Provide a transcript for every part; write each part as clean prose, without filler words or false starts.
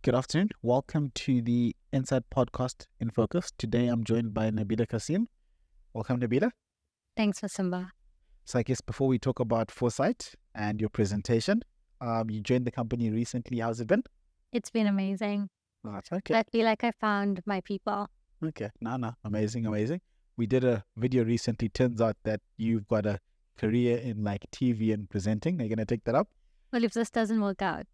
Good afternoon. Welcome to the Inside Podcast in Focus. Today I'm joined by Nabeela Cassim. Welcome, Nabeela. Thanks, Vasimba. So I guess before we talk about foresight and your presentation, you joined the company recently. How's it been? It's been amazing. That's okay. I feel like I found my people. Okay. No. Amazing. We did a video recently. Turns out that you've got a career in like TV and presenting. Are you going to take that up? Well, if this doesn't work out.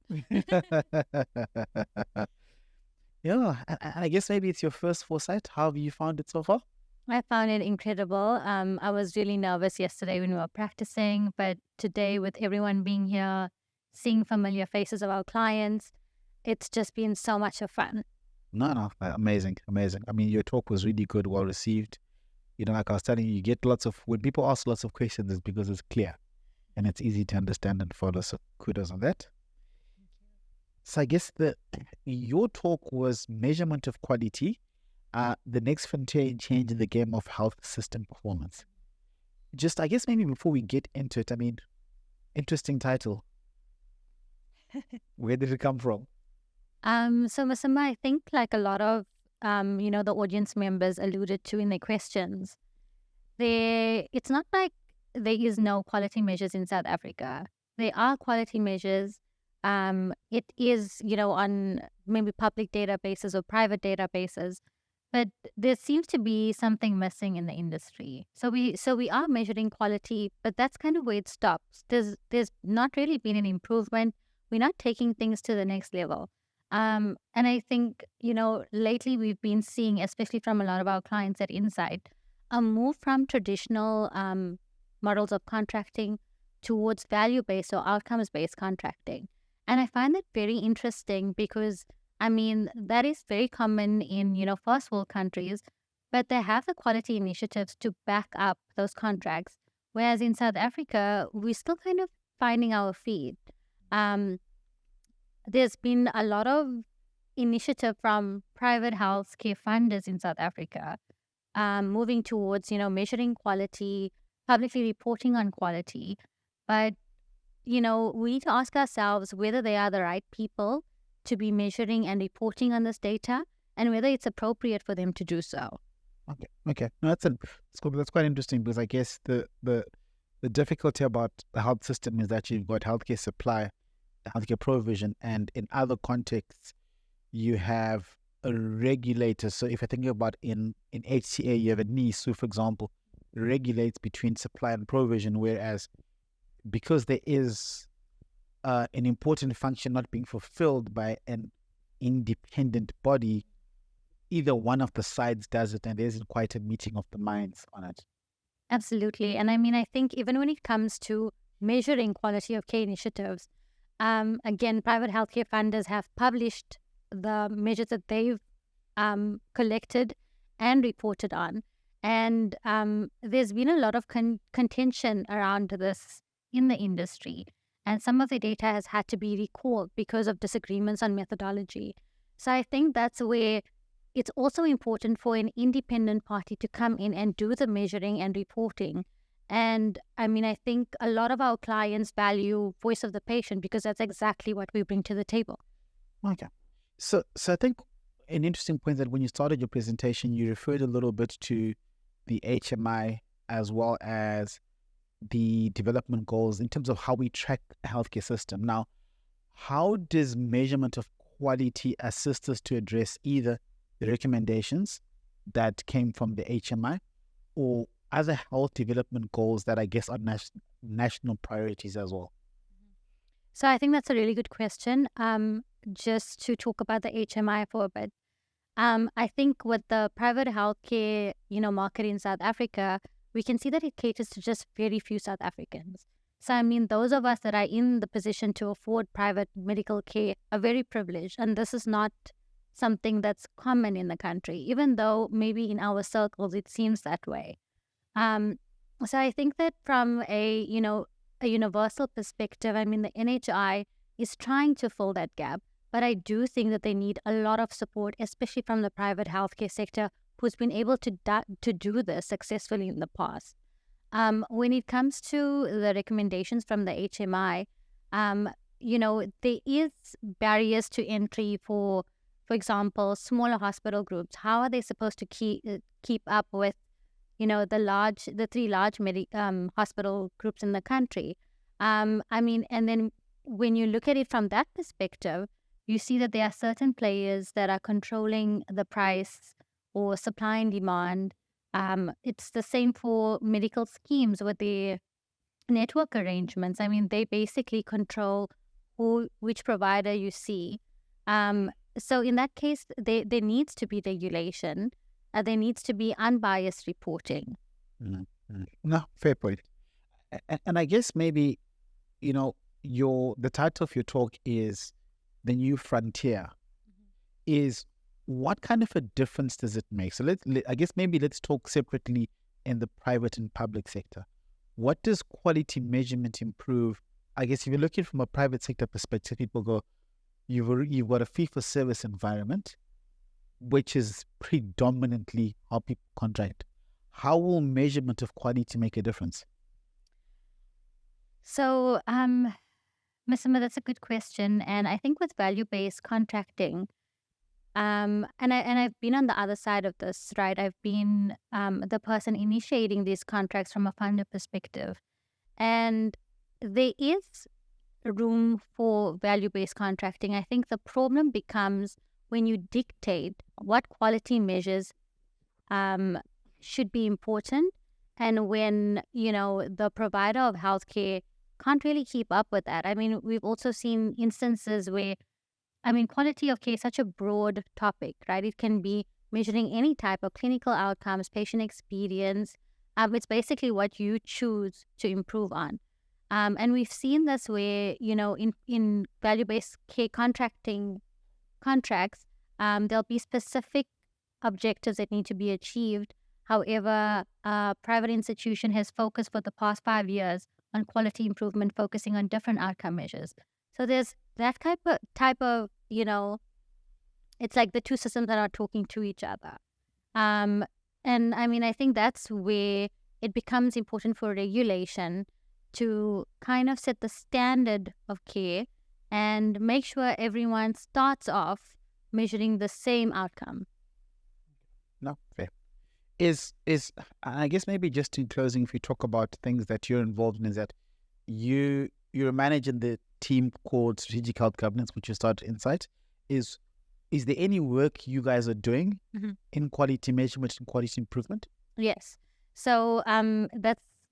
Yeah. And I guess maybe it's your first foresight. How have you found it so far? I found it incredible. I was really nervous yesterday when we were practicing, but today with everyone being here, seeing familiar faces of our clients, it's just been so much of fun. No, amazing. I mean, your talk was really good, well received. You know, like I was telling you, you get when people ask lots of questions, it's because it's clear and it's easy to understand and follow. So kudos on that. So I guess your talk was measurement of quality, the next frontier in changing the game of health system performance. Just, I guess maybe before we get into it, I mean, interesting title. Where did it come from? So Vasimba, I think like a lot of, the audience members alluded to in their questions, it's not like there is no quality measures in South Africa. There are quality measures. It is, on maybe public databases or private databases, but there seems to be something missing in the industry. So we are measuring quality, but that's kind of where it stops. There's not really been an improvement. We're not taking things to the next level. And I think, lately we've been seeing, especially from a lot of our clients at Insight, a move from traditional models of contracting towards value-based or outcomes-based contracting. And I find that very interesting because, that is very common in, first world countries, but they have the quality initiatives to back up those contracts. Whereas in South Africa, we're still kind of finding our feet. There's been a lot of initiative from private healthcare funders in South Africa, moving towards, measuring quality, publicly reporting on quality. But, we need to ask ourselves whether they are the right people to be measuring and reporting on this data and whether it's appropriate for them to do so. Okay. No, that's quite interesting because I guess the difficulty about the health system is that you've got healthcare supply, healthcare provision, and in other contexts, you have a regulator. So if I think about in HCA, you have a NIS, who, for example, regulates between supply and provision, whereas because there is an important function not being fulfilled by an independent body, either one of the sides does it, and there isn't quite a meeting of the minds on it. Absolutely. And I think even when it comes to measuring quality of care initiatives, again, private healthcare funders have published the measures that they've collected and reported on. And there's been a lot of contention around this in the industry. And some of the data has had to be recalled because of disagreements on methodology. So I think that's where it's also important for an independent party to come in and do the measuring and reporting. And I think a lot of our clients value voice of the patient because that's exactly what we bring to the table. Okay. So I think an interesting point that when you started your presentation, you referred a little bit to the HMI as well as the development goals in terms of how we track the healthcare system. Now, how does measurement of quality assist us to address either the recommendations that came from the HMI or other health development goals that I guess are national priorities as well? So I think that's a really good question. Just to talk about the HMI for a bit. I think with the private healthcare, market in South Africa, we can see that it caters to just very few South Africans. So those of us that are in the position to afford private medical care are very privileged, and this is not something that's common in the country, even though maybe in our circles it seems that way. So I think that from a universal perspective, the NHI is trying to fill that gap, but I do think that they need a lot of support, especially from the private healthcare sector, who's been able to do this successfully in the past. When it comes to the recommendations from the HMI, there is barriers to entry for example, smaller hospital groups. How are they supposed to keep up with, the three large hospital groups in the country? And then when you look at it from that perspective, you see that there are certain players that are controlling the price or supply and demand. It's the same for medical schemes with their network arrangements. They basically control which provider you see. So in that case, there needs to be regulation. There needs to be unbiased reporting. No, fair point. And I guess maybe, the title of your talk is The New Frontier. Is what kind of a difference does it make? So let's talk separately in the private and public sector. What does quality measurement improve? I guess if you're looking from a private sector perspective, people go, you've got a fee-for-service environment, which is predominantly how people contract. How will measurement of quality make a difference? So, Ms. Simba, that's a good question. And I think with value-based contracting, and I've been on the other side of this, right? I've been the person initiating these contracts from a funder perspective. And there is room for value-based contracting. I think the problem becomes when you dictate what quality measures should be important, and when the provider of healthcare can't really keep up with that. We've also seen instances where quality of care is such a broad topic, right? It can be measuring any type of clinical outcomes, patient experience. It's basically what you choose to improve on. And we've seen this where, in value-based care contracting contracts, there'll be specific objectives that need to be achieved. However, a private institution has focused for the past 5 years on quality improvement, focusing on different outcome measures. So there's that type of, it's like the two systems that are talking to each other. And I think that's where it becomes important for regulation to kind of set the standard of care and make sure everyone starts off measuring the same outcome. No, fair. Is I guess maybe just in closing, if you talk about things that you're involved in, is that you're managing the team called Strategic Health Governance, which you started Insight. Is there any work you guys are doing in quality measurement and quality improvement? Yes. So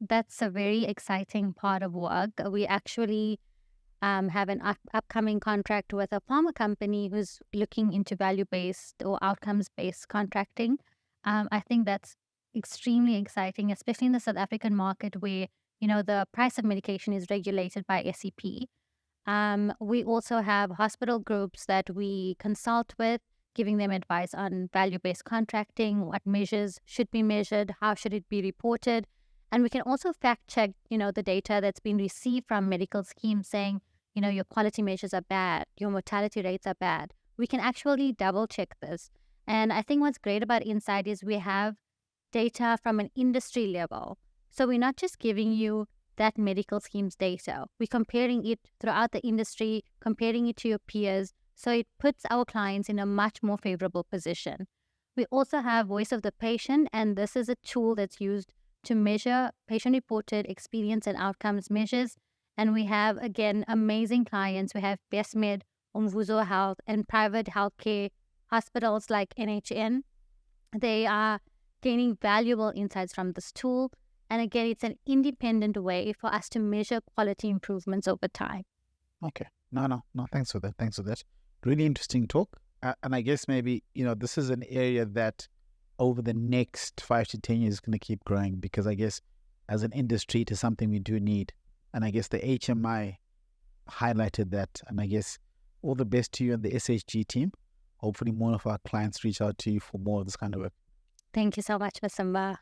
that's a very exciting part of work. We actually have an upcoming contract with a pharma company who's looking into value-based or outcomes-based contracting. I think that's extremely exciting, especially in the South African market where, the price of medication is regulated by SEP. We also have hospital groups that we consult with, giving them advice on value-based contracting, what measures should be measured, how should it be reported. And we can also fact-check, the data that's been received from medical schemes saying, your quality measures are bad, your mortality rates are bad. We can actually double-check this. And I think what's great about Insight is we have data from an industry level. So we're not just giving you that medical scheme's data. We're comparing it throughout the industry, comparing it to your peers. So it puts our clients in a much more favorable position. We also have Voice of the Patient, and this is a tool that's used to measure patient-reported experience and outcomes measures. And we have, again, amazing clients. We have BestMed, Umvuzo Health, and private healthcare hospitals like NHN. They are gaining valuable insights from this tool. And again, it's an independent way for us to measure quality improvements over time. Okay. No. Thanks for that. Really interesting talk. And I guess maybe, this is an area that over the next 5 to 10 years is going to keep growing, because I guess as an industry, it is something we do need. And I guess the HMI highlighted that. And I guess all the best to you and the SHG team. Hopefully more of our clients reach out to you for more of this kind of work. Thank you so much, Ms. Simba.